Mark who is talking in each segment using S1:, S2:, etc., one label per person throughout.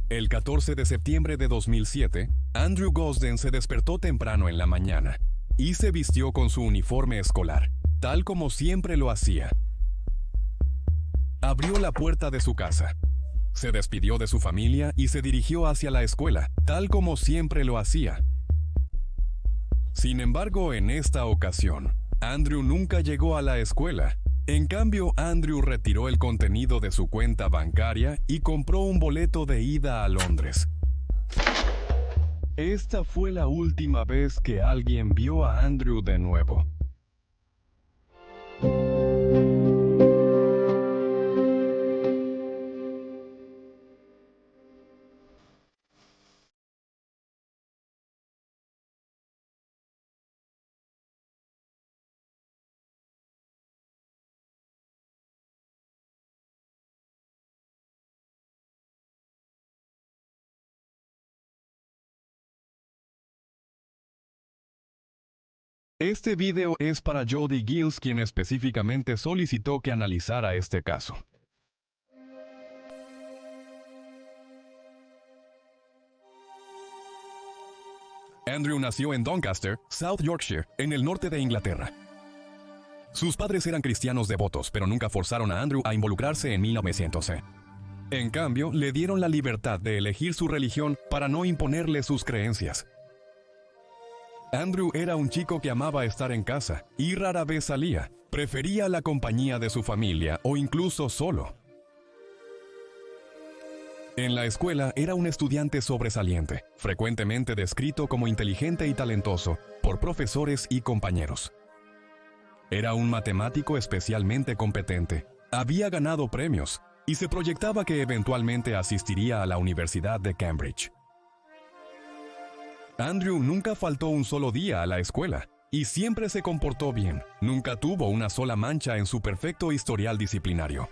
S1: El 14 de septiembre de 2007, Andrew Gosden se despertó temprano en la mañana y se vistió con su uniforme escolar, tal como siempre lo hacía. Abrió la puerta de su casa, se despidió de su familia y se dirigió hacia la escuela, tal como siempre lo hacía. Sin embargo, en esta ocasión, Andrew nunca llegó a la escuela. En cambio, Andrew retiró el contenido de su cuenta bancaria y compró un boleto de ida a Londres. Esta fue la última vez que alguien vio a Andrew de nuevo. Este video es para Jody Giles, quien específicamente solicitó que analizara este caso. Andrew nació en Doncaster, South Yorkshire, en el norte de Inglaterra. Sus padres eran cristianos devotos, pero nunca forzaron a Andrew a involucrarse en 1900. En cambio, le dieron la libertad de elegir su religión para no imponerle sus creencias. Andrew era un chico que amaba estar en casa y rara vez salía. Prefería la compañía de su familia o incluso solo. En la escuela era un estudiante sobresaliente, frecuentemente descrito como inteligente y talentoso por profesores y compañeros. Era un matemático especialmente competente. Había ganado premios y se proyectaba que eventualmente asistiría a la Universidad de Cambridge. Andrew nunca faltó un solo día a la escuela y siempre se comportó bien. Nunca tuvo una sola mancha en su perfecto historial disciplinario.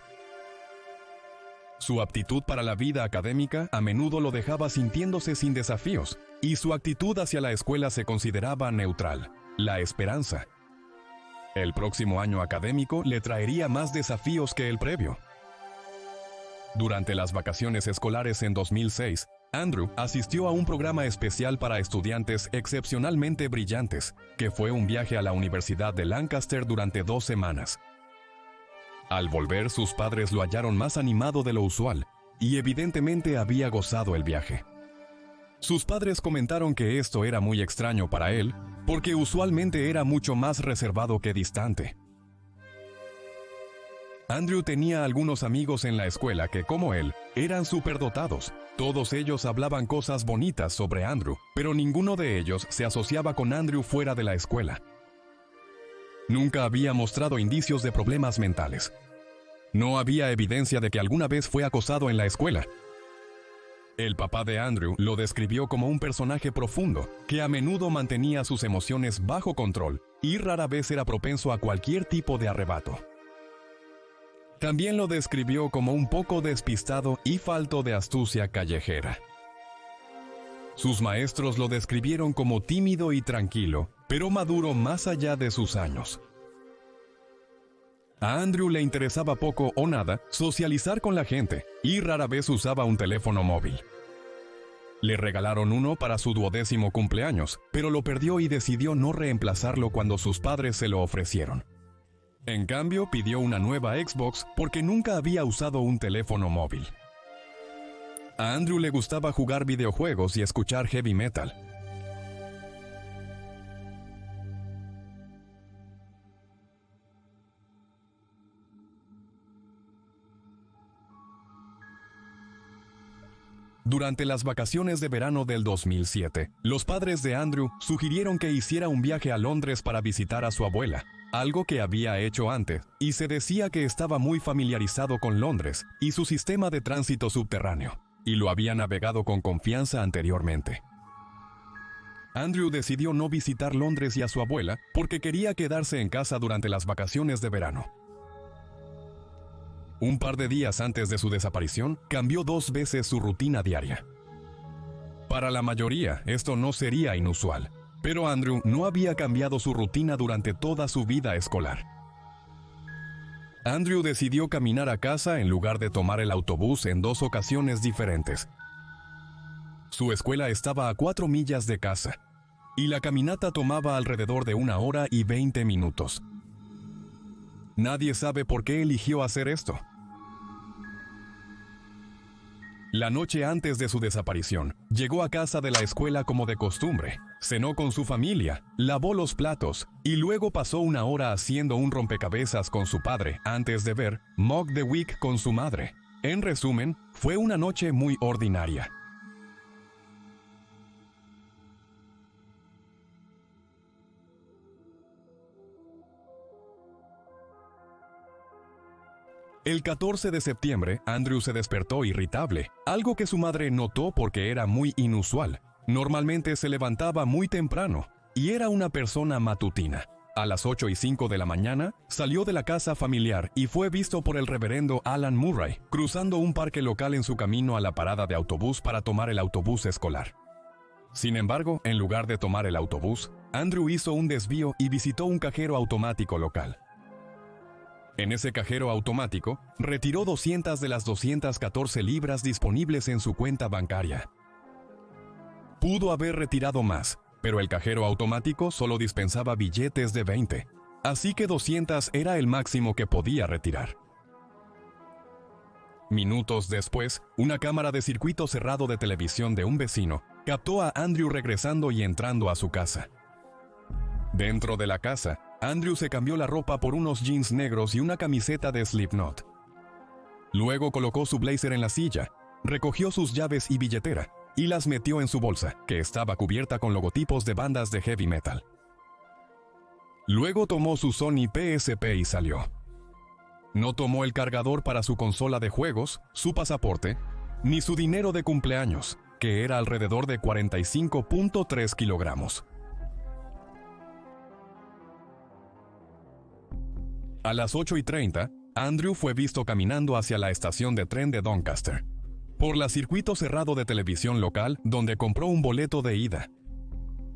S1: Su aptitud para la vida académica a menudo lo dejaba sintiéndose sin desafíos, y su actitud hacia la escuela se consideraba neutral, la esperanza. El próximo año académico le traería más desafíos que el previo. Durante las vacaciones escolares en 2006, Andrew asistió a un programa especial para estudiantes excepcionalmente brillantes, que fue un viaje a la Universidad de Lancaster durante 2 semanas. Al volver, sus padres lo hallaron más animado de lo usual, y evidentemente había gozado el viaje. Sus padres comentaron que esto era muy extraño para él, porque usualmente era mucho más reservado que distante. Andrew tenía algunos amigos en la escuela que, como él, eran superdotados. Todos ellos hablaban cosas bonitas sobre Andrew, pero ninguno de ellos se asociaba con Andrew fuera de la escuela. Nunca había mostrado indicios de problemas mentales. No había evidencia de que alguna vez fue acosado en la escuela. El papá de Andrew lo describió como un personaje profundo, que a menudo mantenía sus emociones bajo control y rara vez era propenso a cualquier tipo de arrebato. También lo describió como un poco despistado y falto de astucia callejera. Sus maestros lo describieron como tímido y tranquilo, pero maduro más allá de sus años. A Andrew le interesaba poco o nada socializar con la gente y rara vez usaba un teléfono móvil. Le regalaron uno para su 12º cumpleaños, pero lo perdió y decidió no reemplazarlo cuando sus padres se lo ofrecieron. En cambio, pidió una nueva Xbox porque nunca había usado un teléfono móvil. A Andrew le gustaba jugar videojuegos y escuchar heavy metal. Durante las vacaciones de verano del 2007, los padres de Andrew sugirieron que hiciera un viaje a Londres para visitar a su abuela, algo que había hecho antes, y se decía que estaba muy familiarizado con Londres y su sistema de tránsito subterráneo, y lo había navegado con confianza anteriormente. Andrew decidió no visitar Londres y a su abuela porque quería quedarse en casa durante las vacaciones de verano. Un par de días antes de su desaparición, cambió 2 veces su rutina diaria. Para la mayoría, esto no sería inusual, pero Andrew no había cambiado su rutina durante toda su vida escolar. Andrew decidió caminar a casa en lugar de tomar el autobús en 2 ocasiones diferentes. Su escuela estaba a 4 millas de casa, y la caminata tomaba alrededor de 1 hora y 20 minutos. Nadie sabe por qué eligió hacer esto. La noche antes de su desaparición, llegó a casa de la escuela como de costumbre, cenó con su familia, lavó los platos y luego pasó 1 hora haciendo un rompecabezas con su padre antes de ver Mock the Week con su madre. En resumen, fue una noche muy ordinaria. El 14 de septiembre, Andrew se despertó irritable, algo que su madre notó porque era muy inusual. Normalmente se levantaba muy temprano y era una persona matutina. A las 8:05 de la mañana, salió de la casa familiar y fue visto por el reverendo Alan Murray, cruzando un parque local en su camino a la parada de autobús para tomar el autobús escolar. Sin embargo, en lugar de tomar el autobús, Andrew hizo un desvío y visitó un cajero automático local. En ese cajero automático, retiró 200 de las 214 libras disponibles en su cuenta bancaria. Pudo haber retirado más, pero el cajero automático solo dispensaba billetes de 20, así que 200 era el máximo que podía retirar. Minutos después, una cámara de circuito cerrado de televisión de un vecino captó a Andrew regresando y entrando a su casa. Dentro de la casa, Andrew se cambió la ropa por unos jeans negros y una camiseta de Slipknot. Luego colocó su blazer en la silla, recogió sus llaves y billetera y las metió en su bolsa, que estaba cubierta con logotipos de bandas de heavy metal. Luego tomó su Sony PSP y salió. No tomó el cargador para su consola de juegos, su pasaporte, ni su dinero de cumpleaños, que era alrededor de 45.3 kilogramos. A las 8:30, Andrew fue visto caminando hacia la estación de tren de Doncaster, por el circuito cerrado de televisión local donde compró un boleto de ida.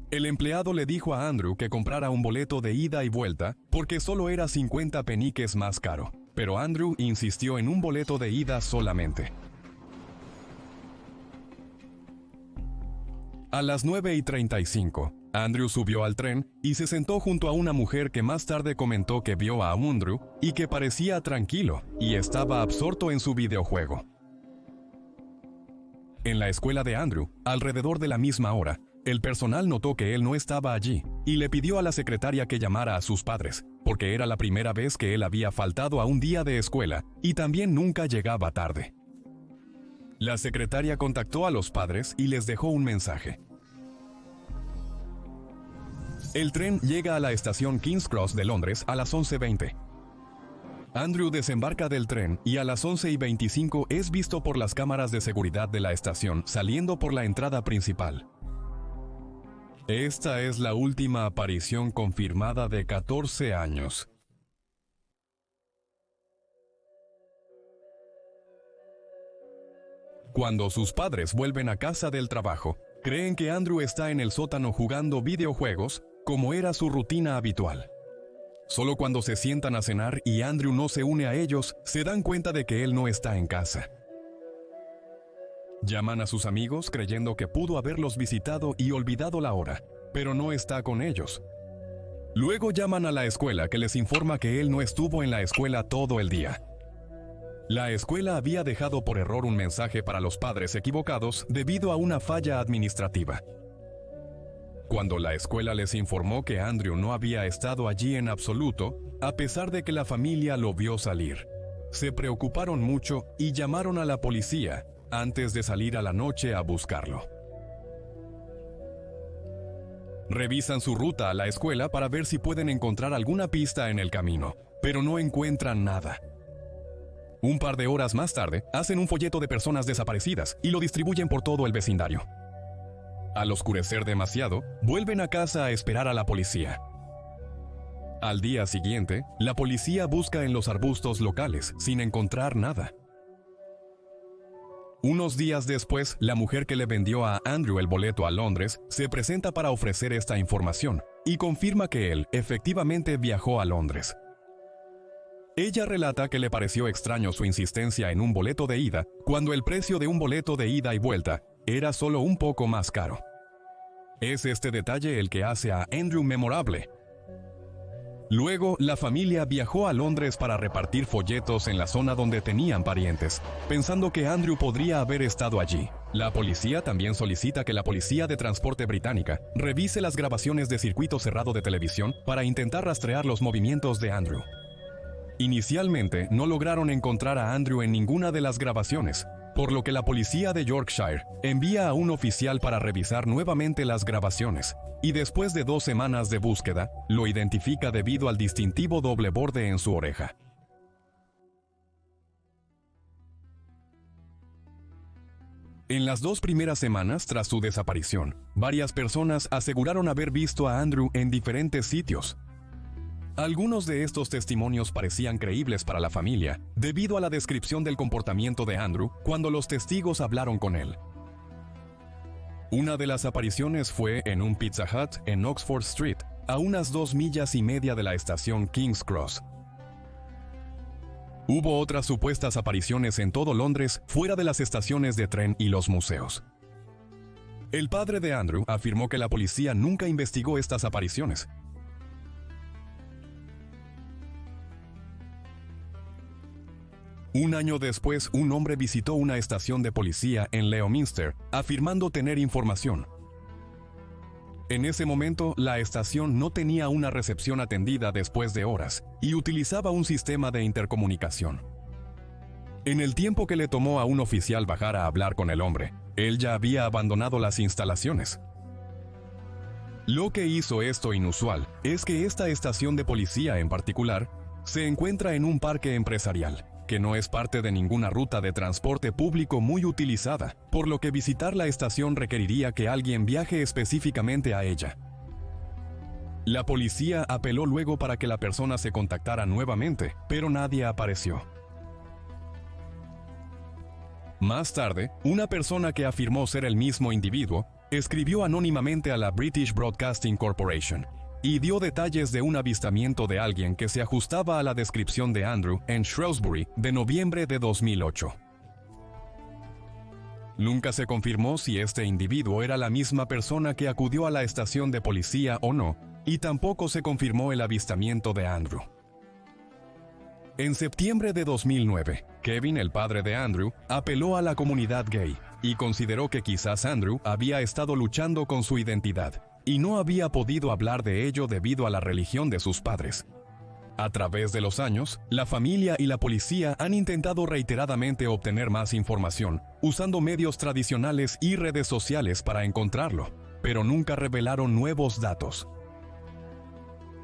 S1: El empleado le dijo a Andrew que comprara un boleto de ida y vuelta porque solo era 50 peniques más caro, pero Andrew insistió en un boleto de ida solamente. A las 9:35, Andrew subió al tren y se sentó junto a una mujer que más tarde comentó que vio a Andrew y que parecía tranquilo y estaba absorto en su videojuego. En la escuela de Andrew, alrededor de la misma hora, el personal notó que él no estaba allí y le pidió a la secretaria que llamara a sus padres, porque era la primera vez que él había faltado a un día de escuela y también nunca llegaba tarde. La secretaria contactó a los padres y les dejó un mensaje. El tren llega a la estación King's Cross de Londres a las 11:20. Andrew desembarca del tren y a las 11:25 es visto por las cámaras de seguridad de la estación saliendo por la entrada principal. Esta es la última aparición confirmada de 14 años. Cuando sus padres vuelven a casa del trabajo, creen que Andrew está en el sótano jugando videojuegos, como era su rutina habitual. Solo cuando se sientan a cenar y Andrew no se une a ellos, se dan cuenta de que él no está en casa. Llaman a sus amigos creyendo que pudo haberlos visitado y olvidado la hora, pero no está con ellos. Luego llaman a la escuela que les informa que él no estuvo en la escuela todo el día. La escuela había dejado por error un mensaje para los padres equivocados debido a una falla administrativa. Cuando la escuela les informó que Andrew no había estado allí en absoluto, a pesar de que la familia lo vio salir, se preocuparon mucho y llamaron a la policía antes de salir a la noche a buscarlo. Revisan su ruta a la escuela para ver si pueden encontrar alguna pista en el camino, pero no encuentran nada. Un par de horas más tarde, hacen un folleto de personas desaparecidas y lo distribuyen por todo el vecindario. Al oscurecer demasiado, vuelven a casa a esperar a la policía. Al día siguiente, la policía busca en los arbustos locales sin encontrar nada. Unos días después, la mujer que le vendió a Andrew el boleto a Londres se presenta para ofrecer esta información y confirma que él efectivamente viajó a Londres. Ella relata que le pareció extraño su insistencia en un boleto de ida cuando el precio de un boleto de ida y vuelta era solo un poco más caro. Es este detalle el que hace a Andrew memorable. Luego, la familia viajó a Londres para repartir folletos en la zona donde tenían parientes, pensando que Andrew podría haber estado allí. La policía también solicita que la Policía de Transporte británica revise las grabaciones de circuito cerrado de televisión para intentar rastrear los movimientos de Andrew. Inicialmente, no lograron encontrar a Andrew en ninguna de las grabaciones, por lo que la policía de Yorkshire envía a un oficial para revisar nuevamente las grabaciones, y después de 2 semanas de búsqueda, lo identifica debido al distintivo doble borde en su oreja. En las 2 primeras semanas tras su desaparición, varias personas aseguraron haber visto a Andrew en diferentes sitios. Algunos de estos testimonios parecían creíbles para la familia, debido a la descripción del comportamiento de Andrew cuando los testigos hablaron con él. Una de las apariciones fue en un Pizza Hut en Oxford Street, a unas 2,5 millas de la estación King's Cross. Hubo otras supuestas apariciones en todo Londres, fuera de las estaciones de tren y los museos. El padre de Andrew afirmó que la policía nunca investigó estas apariciones. Un año después, un hombre visitó una estación de policía en Leominster, afirmando tener información. En ese momento, la estación no tenía una recepción atendida después de horas y utilizaba un sistema de intercomunicación. En el tiempo que le tomó a un oficial bajar a hablar con el hombre, él ya había abandonado las instalaciones. Lo que hizo esto inusual es que esta estación de policía en particular se encuentra en un parque empresarial, que no es parte de ninguna ruta de transporte público muy utilizada, por lo que visitar la estación requeriría que alguien viaje específicamente a ella. La policía apeló luego para que la persona se contactara nuevamente, pero nadie apareció. Más tarde, una persona que afirmó ser el mismo individuo escribió anónimamente a la British Broadcasting Corporation y dio detalles de un avistamiento de alguien que se ajustaba a la descripción de Andrew en Shrewsbury de noviembre de 2008. Nunca se confirmó si este individuo era la misma persona que acudió a la estación de policía o no, y tampoco se confirmó el avistamiento de Andrew. En septiembre de 2009, Kevin, el padre de Andrew, apeló a la comunidad gay y consideró que quizás Andrew había estado luchando con su identidad y no había podido hablar de ello debido a la religión de sus padres. A través de los años, la familia y la policía han intentado reiteradamente obtener más información, usando medios tradicionales y redes sociales para encontrarlo, pero nunca revelaron nuevos datos.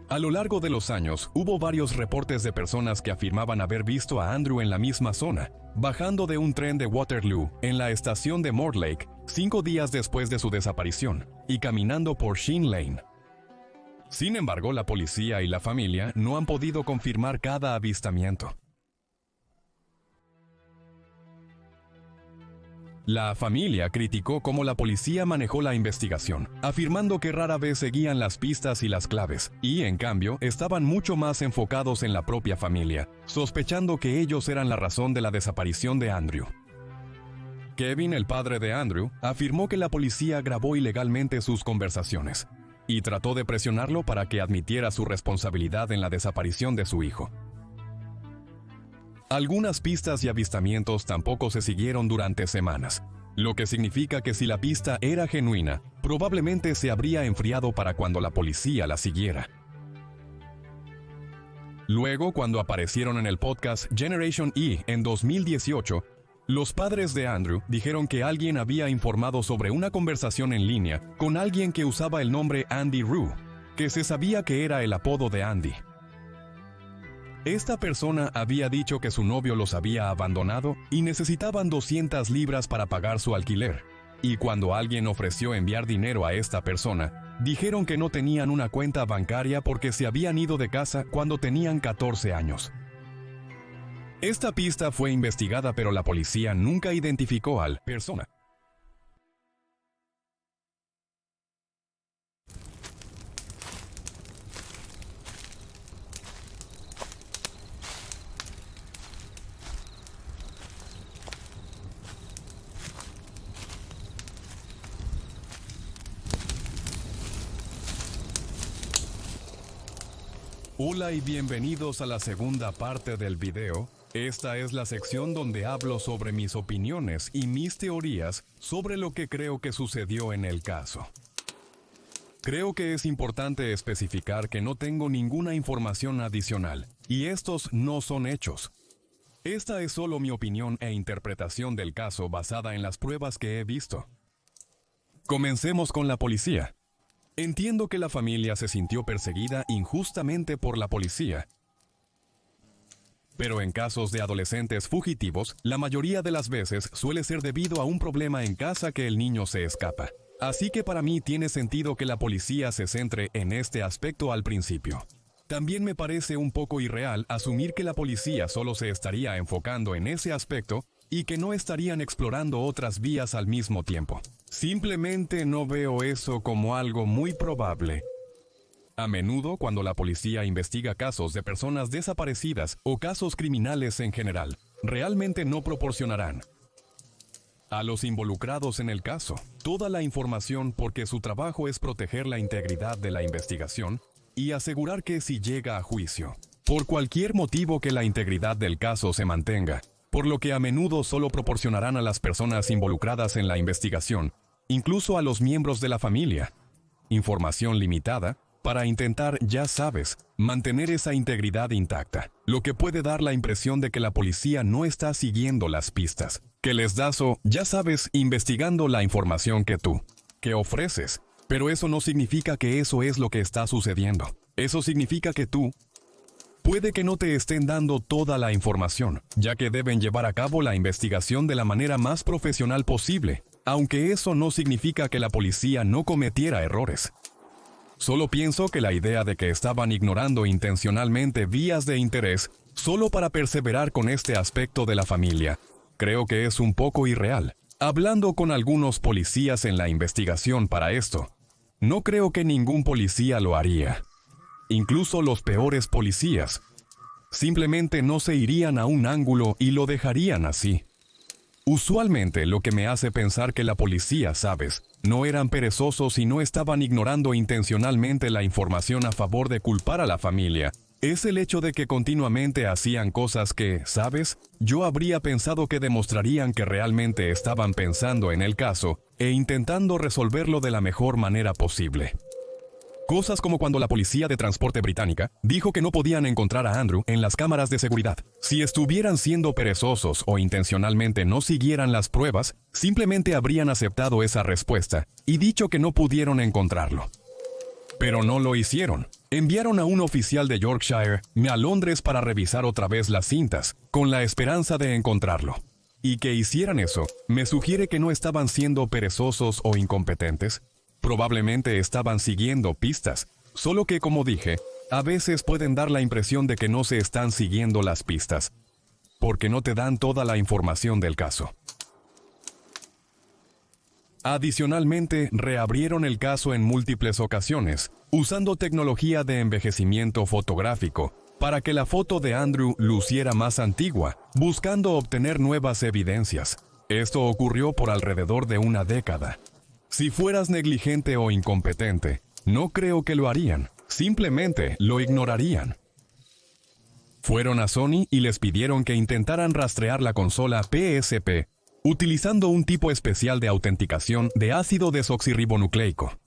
S1: A lo largo de los años, hubo varios reportes de personas que afirmaban haber visto a Andrew en la misma zona, bajando de un tren de Waterloo en la estación de Mortlake 5 días después de su desaparición, y caminando por Sheen Lane. Sin embargo, la policía y la familia no han podido confirmar cada avistamiento. La familia criticó cómo la policía manejó la investigación, afirmando que rara vez seguían las pistas y las claves, y en cambio estaban mucho más enfocados en la propia familia, sospechando que ellos eran la razón de la desaparición de Andrew. Kevin, el padre de Andrew, afirmó que la policía grabó ilegalmente sus conversaciones, y trató de presionarlo para que admitiera su responsabilidad en la desaparición de su hijo. Algunas pistas y avistamientos tampoco se siguieron durante semanas, lo que significa que si la pista era genuina, probablemente se habría enfriado para cuando la policía la siguiera. Luego, cuando aparecieron en el podcast Generation E en 2018, los padres de Andrew dijeron que alguien había informado sobre una conversación en línea con alguien que usaba el nombre Andy Rue, que se sabía que era el apodo de Andy. Esta persona había dicho que su novio los había abandonado y necesitaban 200 libras para pagar su alquiler, y cuando alguien ofreció enviar dinero a esta persona, dijeron que no tenían una cuenta bancaria porque se habían ido de casa cuando tenían 14 años. Esta pista fue investigada, pero la policía nunca identificó a la persona. Hola y bienvenidos a la segunda parte del video. Esta es la sección donde hablo sobre mis opiniones y mis teorías sobre lo que creo que sucedió en el caso. Creo que es importante especificar que no tengo ninguna información adicional, y estos no son hechos. Esta es solo mi opinión e interpretación del caso basada en las pruebas que he visto. Comencemos con la policía. Entiendo que la familia se sintió perseguida injustamente por la policía. Pero en casos de adolescentes fugitivos, la mayoría de las veces suele ser debido a un problema en casa que el niño se escapa. Así que para mí tiene sentido que la policía se centre en este aspecto al principio. También me parece un poco irreal asumir que la policía solo se estaría enfocando en ese aspecto y que no estarían explorando otras vías al mismo tiempo. Simplemente no veo eso como algo muy probable. A menudo, cuando la policía investiga casos de personas desaparecidas o casos criminales en general, realmente no proporcionarán a los involucrados en el caso toda la información porque su trabajo es proteger la integridad de la investigación y asegurar que si llega a juicio, por cualquier motivo que la integridad del caso se mantenga, por lo que a menudo solo proporcionarán a las personas involucradas en la investigación, incluso a los miembros de la familia, información limitada para intentar, ya sabes, mantener esa integridad intacta, lo que puede dar la impresión de que la policía no está siguiendo las pistas, que les das o, ya sabes, investigando la información que ofreces, pero eso no significa que eso es lo que está sucediendo. Eso significa que puede que no te estén dando toda la información, ya que deben llevar a cabo la investigación de la manera más profesional posible, aunque eso no significa que la policía no cometiera errores. Solo pienso que la idea de que estaban ignorando intencionalmente vías de interés solo para perseverar con este aspecto de la familia, creo que es un poco irreal. Hablando con algunos policías en la investigación para esto, no creo que ningún policía lo haría. Incluso los peores policías simplemente no se irían a un ángulo y lo dejarían así. Usualmente lo que me hace pensar que la policía, sabes, no eran perezosos y no estaban ignorando intencionalmente la información a favor de culpar a la familia, es el hecho de que continuamente hacían cosas que, sabes, yo habría pensado que demostrarían que realmente estaban pensando en el caso e intentando resolverlo de la mejor manera posible. Cosas como cuando la policía de transporte británica dijo que no podían encontrar a Andrew en las cámaras de seguridad. Si estuvieran siendo perezosos o intencionalmente no siguieran las pruebas, simplemente habrían aceptado esa respuesta y dicho que no pudieron encontrarlo. Pero no lo hicieron. Enviaron a un oficial de Yorkshire a Londres para revisar otra vez las cintas, con la esperanza de encontrarlo. Y que hicieran eso, me sugiere que no estaban siendo perezosos o incompetentes. Probablemente estaban siguiendo pistas, solo que, como dije, a veces pueden dar la impresión de que no se están siguiendo las pistas, porque no te dan toda la información del caso. Adicionalmente, reabrieron el caso en múltiples ocasiones, usando tecnología de envejecimiento fotográfico, para que la foto de Andrew luciera más antigua, buscando obtener nuevas evidencias. Esto ocurrió por alrededor de una década. Si fueras negligente o incompetente, no creo que lo harían, simplemente lo ignorarían. Fueron a Sony y les pidieron que intentaran rastrear la consola PSP, utilizando un tipo especial de autenticación de ácido desoxirribonucleico.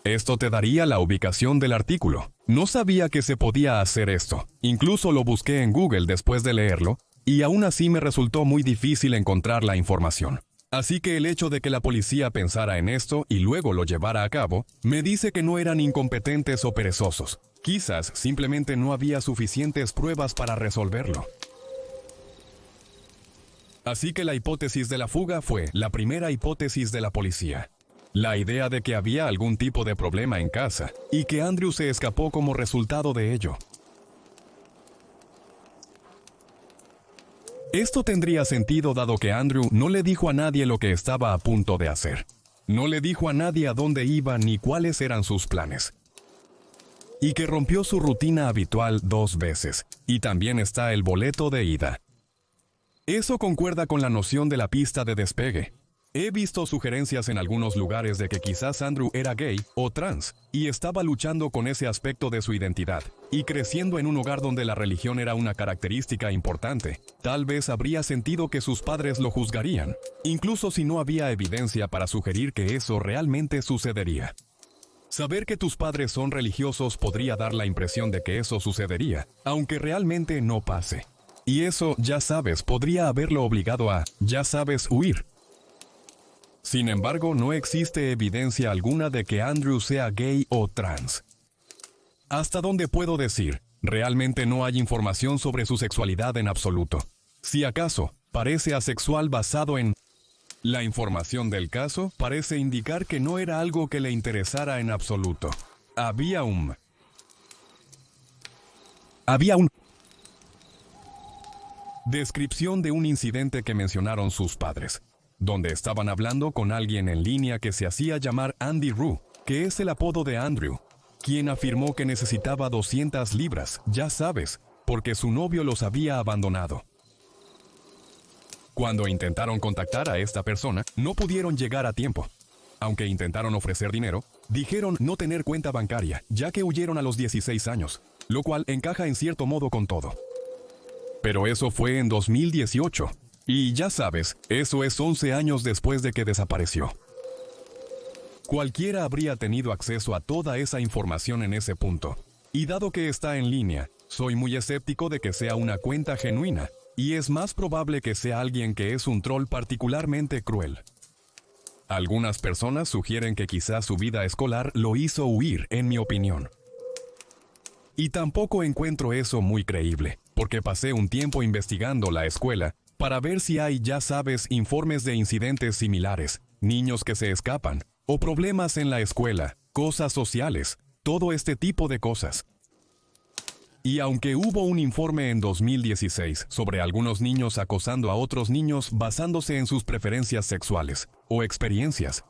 S1: Esto te daría la ubicación del artículo. No sabía que se podía hacer esto. Incluso lo busqué en Google después de leerlo, y aún así me resultó muy difícil encontrar la información. Así que el hecho de que la policía pensara en esto y luego lo llevara a cabo, me dice que no eran incompetentes o perezosos. Quizás simplemente no había suficientes pruebas para resolverlo. Así que la hipótesis de la fuga fue la primera hipótesis de la policía. La idea de que había algún tipo de problema en casa y que Andrew se escapó como resultado de ello. Esto tendría sentido dado que Andrew no le dijo a nadie lo que estaba a punto de hacer. No le dijo a nadie a dónde iba ni cuáles eran sus planes. Y que rompió su rutina habitual 2 veces. Y también está el boleto de ida. Eso concuerda con la noción de la pista de despegue. He visto sugerencias en algunos lugares de que quizás Andrew era gay o trans y estaba luchando con ese aspecto de su identidad, y creciendo en un hogar donde la religión era una característica importante, tal vez habría sentido que sus padres lo juzgarían, incluso si no había evidencia para sugerir que eso realmente sucedería. Saber que tus padres son religiosos podría dar la impresión de que eso sucedería, aunque realmente no pase. Y eso, ya sabes, podría haberlo obligado a, ya sabes, huir. Sin embargo, no existe evidencia alguna de que Andrew sea gay o trans. Hasta donde puedo decir, realmente no hay información sobre su sexualidad en absoluto. Si acaso, parece asexual basado en... La información del caso parece indicar que no era algo que le interesara en absoluto. Había un... Descripción de un incidente que mencionaron sus padres, donde estaban hablando con alguien en línea que se hacía llamar Andy Rue, que es el apodo de Andrew, quien afirmó que necesitaba 200 libras, ya sabes, porque su novio los había abandonado. Cuando intentaron contactar a esta persona, no pudieron llegar a tiempo. Aunque intentaron ofrecer dinero, dijeron no tener cuenta bancaria, ya que huyeron a los 16 años, lo cual encaja en cierto modo con todo. Pero eso fue en 2018. Y ya sabes, eso es 11 años después de que desapareció. Cualquiera habría tenido acceso a toda esa información en ese punto. Y dado que está en línea, soy muy escéptico de que sea una cuenta genuina, y es más probable que sea alguien que es un troll particularmente cruel. Algunas personas sugieren que quizás su vida escolar lo hizo huir, en mi opinión. Y tampoco encuentro eso muy creíble, porque pasé un tiempo investigando la escuela, para ver si hay, ya sabes, informes de incidentes similares, niños que se escapan, o problemas en la escuela, cosas sociales, todo este tipo de cosas. Y aunque hubo un informe en 2016 sobre algunos niños acosando a otros niños basándose en sus preferencias sexuales o experiencias,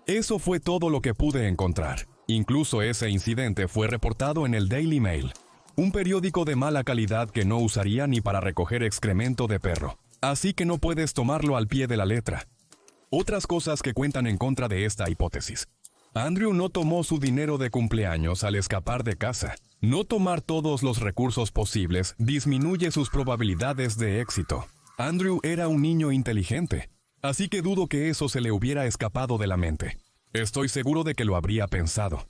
S1: eso fue todo lo que pude encontrar. Incluso ese incidente fue reportado en el Daily Mail, un periódico de mala calidad que no usaría ni para recoger excremento de perro. Así que no puedes tomarlo al pie de la letra. Otras cosas que cuentan en contra de esta hipótesis. Andrew no tomó su dinero de cumpleaños al escapar de casa. No tomar todos los recursos posibles disminuye sus probabilidades de éxito. Andrew era un niño inteligente, así que dudo que eso se le hubiera escapado de la mente. Estoy seguro de que lo habría pensado.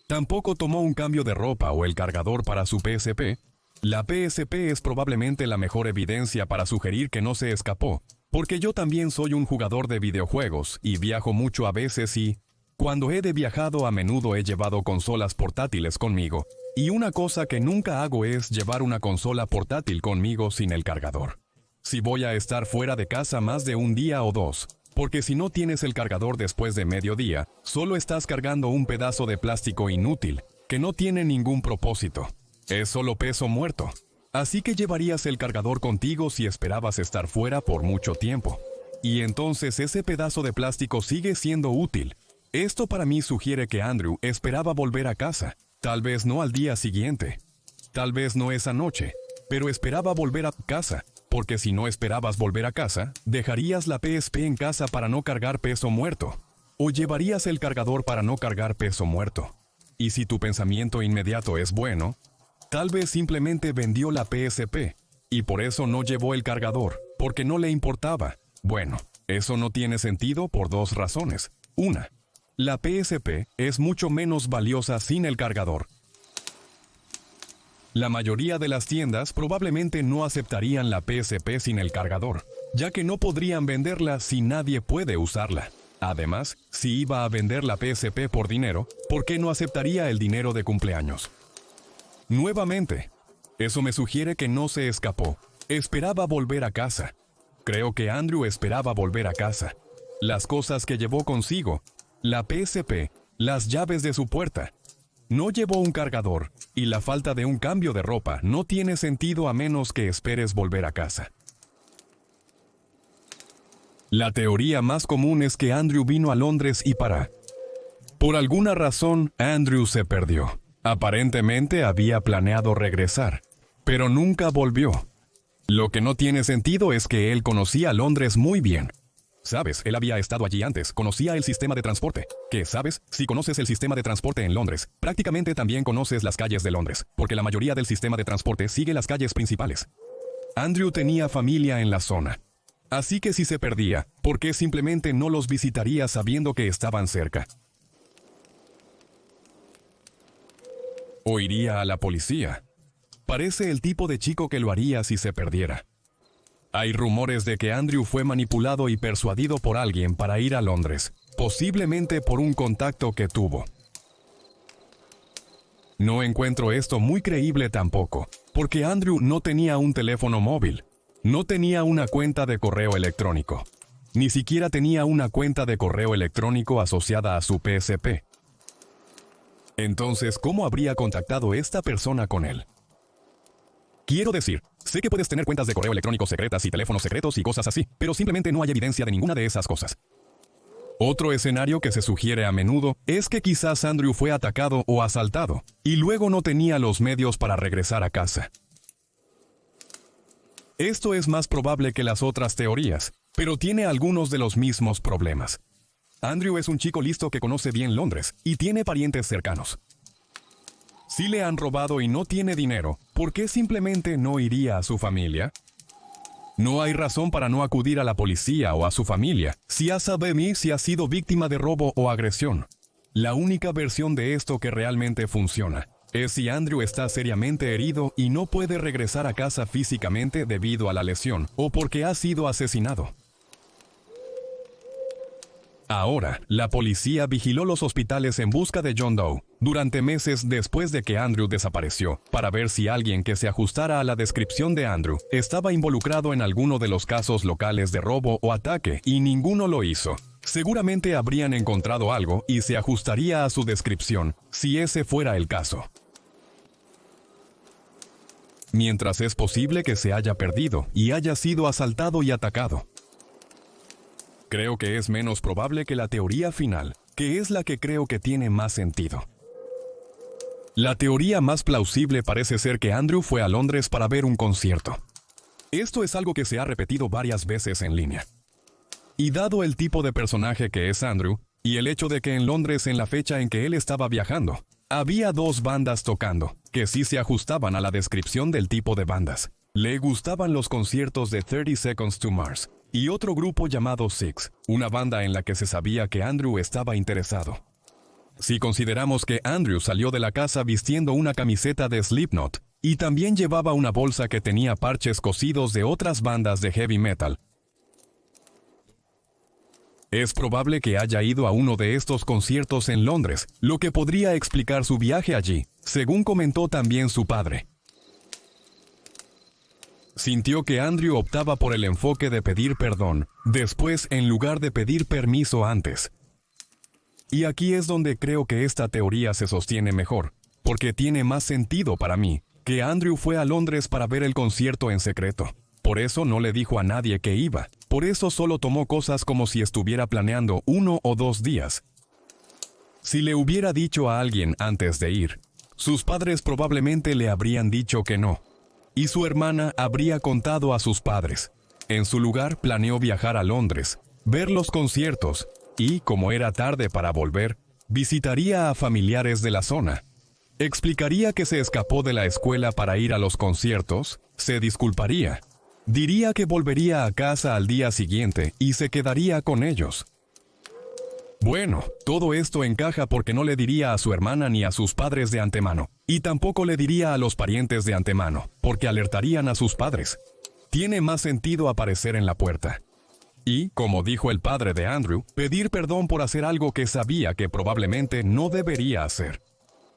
S1: Tampoco tomó un cambio de ropa o el cargador para su PSP. La PSP es probablemente la mejor evidencia para sugerir que no se escapó, porque yo también soy un jugador de videojuegos y viajo mucho a veces y, cuando he viajado a menudo he llevado consolas portátiles conmigo, y una cosa que nunca hago es llevar una consola portátil conmigo sin el cargador. Si voy a estar fuera de casa más de un día o dos, porque si no tienes el cargador después de mediodía, solo estás cargando un pedazo de plástico inútil, que no tiene ningún propósito. Es solo peso muerto. Así que llevarías el cargador contigo si esperabas estar fuera por mucho tiempo. Y entonces ese pedazo de plástico sigue siendo útil. Esto para mí sugiere que Andrew esperaba volver a casa. Tal vez no al día siguiente. Tal vez no esa noche. Pero esperaba volver a casa. Porque si no esperabas volver a casa, dejarías la PSP en casa para no cargar peso muerto. O llevarías el cargador para no cargar peso muerto. Y si tu pensamiento inmediato es bueno, tal vez simplemente vendió la PSP, y por eso no llevó el cargador, porque no le importaba. Bueno, eso no tiene sentido por dos razones. Una, la PSP es mucho menos valiosa sin el cargador. La mayoría de las tiendas probablemente no aceptarían la PSP sin el cargador, ya que no podrían venderla si nadie puede usarla. Además, si iba a vender la PSP por dinero, ¿por qué no aceptaría el dinero de cumpleaños? Nuevamente, eso me sugiere que no se escapó. Esperaba volver a casa. Creo que Andrew esperaba volver a casa. Las cosas que llevó consigo, la PSP, las llaves de su puerta. No llevó un cargador, y la falta de un cambio de ropa no tiene sentido a menos que esperes volver a casa. La teoría más común es que Andrew vino a Londres y por alguna razón, Andrew se perdió. Aparentemente había planeado regresar, pero nunca volvió. Lo que no tiene sentido es que él conocía Londres muy bien. Sabes, él había estado allí antes, conocía el sistema de transporte. ¿Qué sabes? Si conoces el sistema de transporte en Londres, prácticamente también conoces las calles de Londres, porque la mayoría del sistema de transporte sigue las calles principales. Andrew tenía familia en la zona. Así que si se perdía, ¿por qué simplemente no los visitaría sabiendo que estaban cerca? ¿O iría a la policía? Parece el tipo de chico que lo haría si se perdiera. Hay rumores de que Andrew fue manipulado y persuadido por alguien para ir a Londres, posiblemente por un contacto que tuvo. No encuentro esto muy creíble tampoco, porque Andrew no tenía un teléfono móvil, no tenía una cuenta de correo electrónico, ni siquiera tenía una cuenta de correo electrónico asociada a su PSP. Entonces, ¿cómo habría contactado esta persona con él? Quiero decir, sé que puedes tener cuentas de correo electrónico secretas y teléfonos secretos y cosas así, pero simplemente no hay evidencia de ninguna de esas cosas. Otro escenario que se sugiere a menudo es que quizás Andrew fue atacado o asaltado, y luego no tenía los medios para regresar a casa. Esto es más probable que las otras teorías, pero tiene algunos de los mismos problemas. Andrew es un chico listo que conoce bien Londres y tiene parientes cercanos. Si le han robado y no tiene dinero, ¿por qué simplemente no iría a su familia? No hay razón para no acudir a la policía o a su familia si si ha sido víctima de robo o agresión. La única versión de esto que realmente funciona es si Andrew está seriamente herido y no puede regresar a casa físicamente debido a la lesión o porque ha sido asesinado. Ahora, la policía vigiló los hospitales en busca de John Doe durante meses después de que Andrew desapareció, para ver si alguien que se ajustara a la descripción de Andrew estaba involucrado en alguno de los casos locales de robo o ataque, y ninguno lo hizo. Seguramente habrían encontrado algo y se ajustaría a su descripción, si ese fuera el caso. Mientras es posible que se haya perdido y haya sido asaltado y atacado. Creo que es menos probable que la teoría final, que es la que creo que tiene más sentido. La teoría más plausible parece ser que Andrew fue a Londres para ver un concierto. Esto es algo que se ha repetido varias veces en línea. Y dado el tipo de personaje que es Andrew, y el hecho de que en Londres en la fecha en que él estaba viajando, había dos bandas tocando, que sí se ajustaban a la descripción del tipo de bandas. Le gustaban los conciertos de 30 Seconds to Mars, y otro grupo llamado Six, una banda en la que se sabía que Andrew estaba interesado. Si consideramos que Andrew salió de la casa vistiendo una camiseta de Slipknot, y también llevaba una bolsa que tenía parches cosidos de otras bandas de heavy metal, es probable que haya ido a uno de estos conciertos en Londres, lo que podría explicar su viaje allí, según comentó también su padre. Sintió que Andrew optaba por el enfoque de pedir perdón después en lugar de pedir permiso antes. Y aquí es donde creo que esta teoría se sostiene mejor, porque tiene más sentido para mí que Andrew fue a Londres para ver el concierto en secreto. Por eso no le dijo a nadie que iba, por eso solo tomó cosas como si estuviera planeando 1 o 2 días. Si le hubiera dicho a alguien antes de ir, sus padres probablemente le habrían dicho que no. Y su hermana habría contado a sus padres. En su lugar, planeó viajar a Londres, ver los conciertos, y, como era tarde para volver, visitaría a familiares de la zona. Explicaría que se escapó de la escuela para ir a los conciertos, se disculparía. Diría que volvería a casa al día siguiente y se quedaría con ellos. Bueno, todo esto encaja porque no le diría a su hermana ni a sus padres de antemano, y tampoco le diría a los parientes de antemano, porque alertarían a sus padres. Tiene más sentido aparecer en la puerta. Y, como dijo el padre de Andrew, pedir perdón por hacer algo que sabía que probablemente no debería hacer.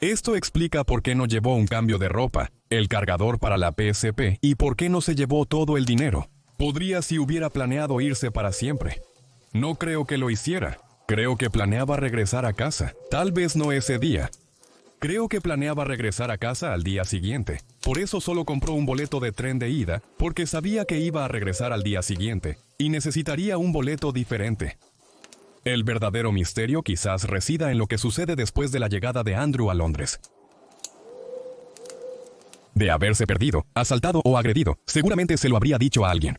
S1: Esto explica por qué no llevó un cambio de ropa, el cargador para la PSP y por qué no se llevó todo el dinero. Podría si hubiera planeado irse para siempre. No creo que lo hiciera. Creo que planeaba regresar a casa, tal vez no ese día. Creo que planeaba regresar a casa al día siguiente. Por eso solo compró un boleto de tren de ida, porque sabía que iba a regresar al día siguiente, y necesitaría un boleto diferente. El verdadero misterio quizás resida en lo que sucede después de la llegada de Andrew a Londres. De haberse perdido, asaltado o agredido, seguramente se lo habría dicho a alguien.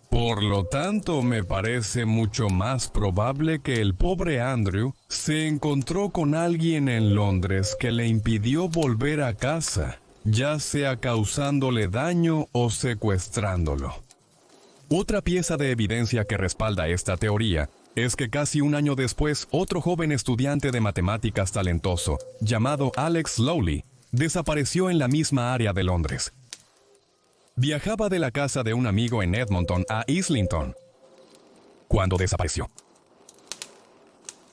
S1: Por lo tanto, me parece mucho más probable que el pobre Andrew se encontró con alguien en Londres que le impidió volver a casa, ya sea causándole daño o secuestrándolo. Otra pieza de evidencia que respalda esta teoría es que casi un año después, otro joven estudiante de matemáticas talentoso, llamado Alex Lowley, desapareció en la misma área de Londres. Viajaba de la casa de un amigo en Edmonton a Islington cuando desapareció.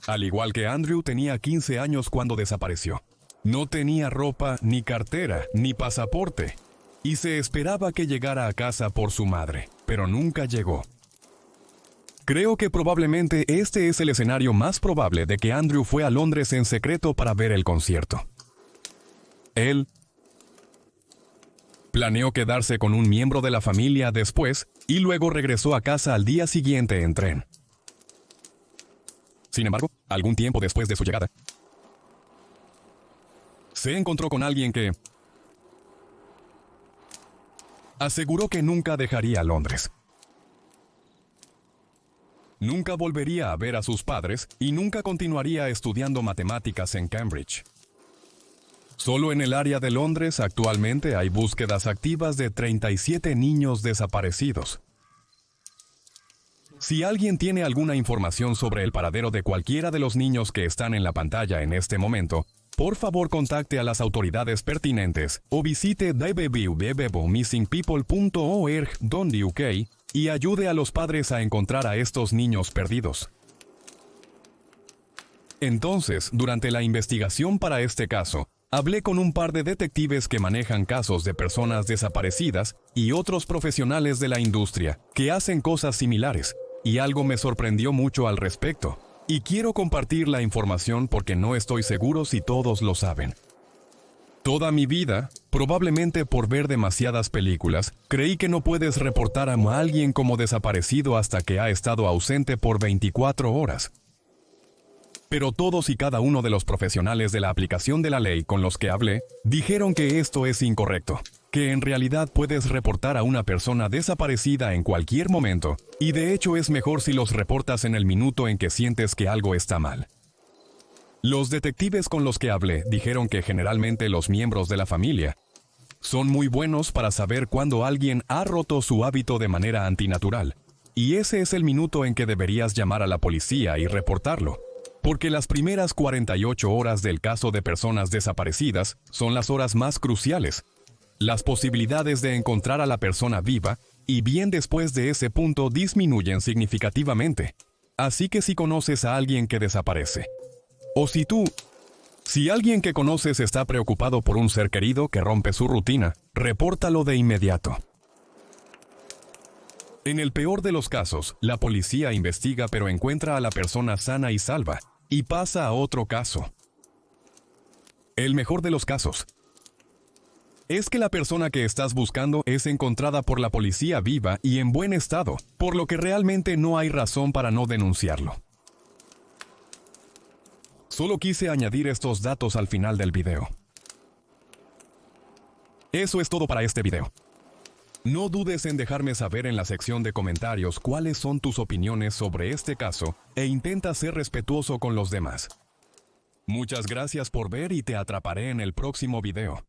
S1: Al igual que Andrew, tenía 15 años cuando desapareció. No tenía ropa, ni cartera, ni pasaporte, y se esperaba que llegara a casa por su madre, pero nunca llegó. Creo que probablemente este es el escenario más probable de que Andrew fue a Londres en secreto para ver el concierto. Él planeó quedarse con un miembro de la familia después y luego regresó a casa al día siguiente en tren. Sin embargo, algún tiempo después de su llegada, se encontró con alguien que aseguró que nunca dejaría Londres. Nunca volvería a ver a sus padres y nunca continuaría estudiando matemáticas en Cambridge. Solo en el área de Londres actualmente hay búsquedas activas de 37 niños desaparecidos. Si alguien tiene alguna información sobre el paradero de cualquiera de los niños que están en la pantalla en este momento, por favor contacte a las autoridades pertinentes o visite www.missingpeople.org.uk y ayude a los padres a encontrar a estos niños perdidos. Entonces, durante la investigación para este caso, hablé con un par de detectives que manejan casos de personas desaparecidas y otros profesionales de la industria que hacen cosas similares, y algo me sorprendió mucho al respecto, y quiero compartir la información porque no estoy seguro si todos lo saben. Toda mi vida, probablemente por ver demasiadas películas, creí que no puedes reportar a alguien como desaparecido hasta que ha estado ausente por 24 horas. Pero todos y cada uno de los profesionales de la aplicación de la ley con los que hablé dijeron que esto es incorrecto, que en realidad puedes reportar a una persona desaparecida en cualquier momento, y de hecho es mejor si los reportas en el minuto en que sientes que algo está mal. Los detectives con los que hablé dijeron que generalmente los miembros de la familia son muy buenos para saber cuándo alguien ha roto su hábito de manera antinatural, y ese es el minuto en que deberías llamar a la policía y reportarlo. Porque las primeras 48 horas del caso de personas desaparecidas son las horas más cruciales. Las posibilidades de encontrar a la persona viva y bien después de ese punto disminuyen significativamente. Así que si conoces a alguien que desaparece, o si alguien que conoces está preocupado por un ser querido que rompe su rutina, repórtalo de inmediato. En el peor de los casos, la policía investiga pero encuentra a la persona sana y salva, y pasa a otro caso. El mejor de los casos es que la persona que estás buscando es encontrada por la policía viva y en buen estado, por lo que realmente no hay razón para no denunciarlo. Solo quise añadir estos datos al final del video. Eso es todo para este video. No dudes en dejarme saber en la sección de comentarios cuáles son tus opiniones sobre este caso e intenta ser respetuoso con los demás. Muchas gracias por ver y te atraparé en el próximo video.